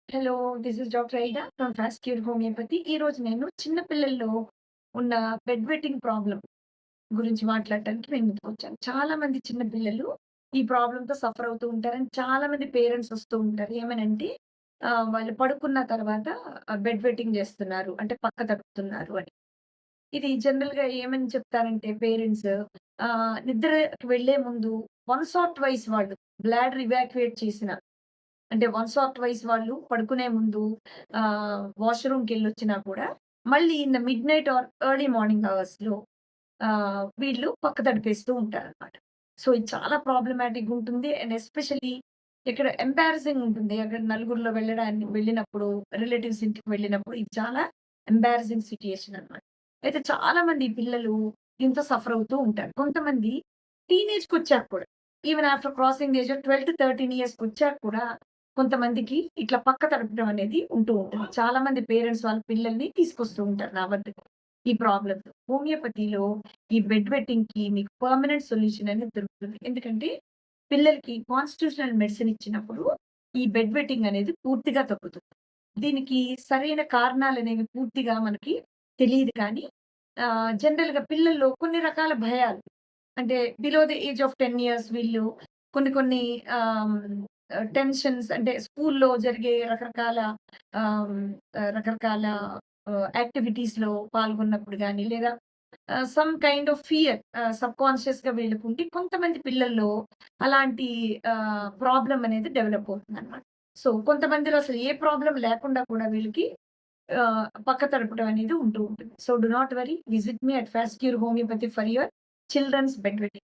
Hello. This is doctor ఐడా from fast Cure homeopathy. ఈరోజు నేను చిన్న పిల్లల్లో ఉన్న బెడ్ వెట్టింగ్ ప్రాబ్లమ్ గురించి మాట్లాడటానికి నేను ముందుకొచ్చాను. చాలా మంది చిన్న పిల్లలు ఈ ప్రాబ్లమ్‌తో సఫర్ అవుతూ ఉంటారని చాలా మంది పేరెంట్స్ వస్తూ ఉంటారు. ఏమనంటే వాళ్ళు పడుకున్న తర్వాత బెడ్ వెట్టింగ్ చేస్తున్నారు. అంటే పక్క తడుపుతున్నారు అని. ఇది జనరల్‌గా ఏమని చెప్తారంటే పేరెంట్స్ నిద్రకి వెళ్ళే ముందు వన్స్ ఆర్ ట్వైస్ వాళ్ళు బ్లాడర్ ఇవాక్యుయేట్ చేసిన అంటే వన్స్ ఆర్ ట్వైస్ వాళ్ళు పడుకునే ముందు వాష్‌రూమ్‌కెళ్ళొచ్చినా కూడా మళ్ళీ in the midnight or early morning అవర్స్‌లో వీళ్ళు పక్క తడిపేస్తూ ఉంటారనమాట. సో, ఇది చాలా ప్రాబ్లమాటిక్‌గా ఉంటుంది. అండ్ ఎస్పెషల్లీ ఇక్కడ ఎంబారసింగ్ ఉంటుంది. అక్కడ నలుగురిలో వెళ్ళినప్పుడు, రిలేటివ్స్ ఇంటికి వెళ్ళినప్పుడు ఇది చాలా ఎంబారసింగ్ సిట్యుయేషన్ అనమాట. అయితే చాలామంది పిల్లలు దీంతో సఫర్ అవుతూ ఉంటారు. కొంతమంది టీనేజ్‌కొచ్చాక కూడా even after crossing the age of 12-13 ఇయర్స్‌కొచ్చాక కూడా కొంతమందికి ఇట్లా పక్క తడపడం అనేది ఉంటూ ఉంటుంది. చాలామంది పేరెంట్స్ వాళ్ళ పిల్లల్ని తీసుకొస్తూ ఉంటారు నా వద్దకు ఈ ప్రాబ్లమ్‌తో. హోమియోపతిలో ఈ బెడ్ వెట్టింగ్‌కి మీకు పర్మనెంట్ సొల్యూషన్ అనేది దొరుకుతుంది. ఎందుకంటే పిల్లలకి కాన్స్టిట్యూషనల్ మెడిసిన్ ఇచ్చినప్పుడు ఈ బెడ్ వెట్టింగ్ అనేది పూర్తిగా తగ్గుతుంది. దీనికి సరైన కారణాలనేవి పూర్తిగా మనకి తెలీదు కానీ జనరల్‌గా పిల్లల్లో కొన్ని రకాల భయాలు అంటే below the age of 10 years వీళ్ళు కొన్ని కొన్ని ఆహ్, టెన్షన్స్ అంటే స్కూల్లో జరిగే ఆహ్, రకరకాల యాక్టివిటీస్‌లో పాల్గొన్నప్పుడు గాని లేదా సమ్ కైండ్ ఆఫ్ ఫియర్ సబ్‌కాన్షియస్‌గా వీళ్ళకుండి కొంతమంది పిల్లల్లో అలాంటి ప్రాబ్లమ్ అనేది డెవలప్ అవుతుందనమాట. సో, కొంతమందిలో అసలు ఏ ప్రాబ్లమ్ లేకుండా కూడా వీళ్ళకి పక్క తడపడం అనేది ఉంటూ ఉంటుంది. So, do not worry visit me at Fast Cure Homeopathy for your children's bed vetting.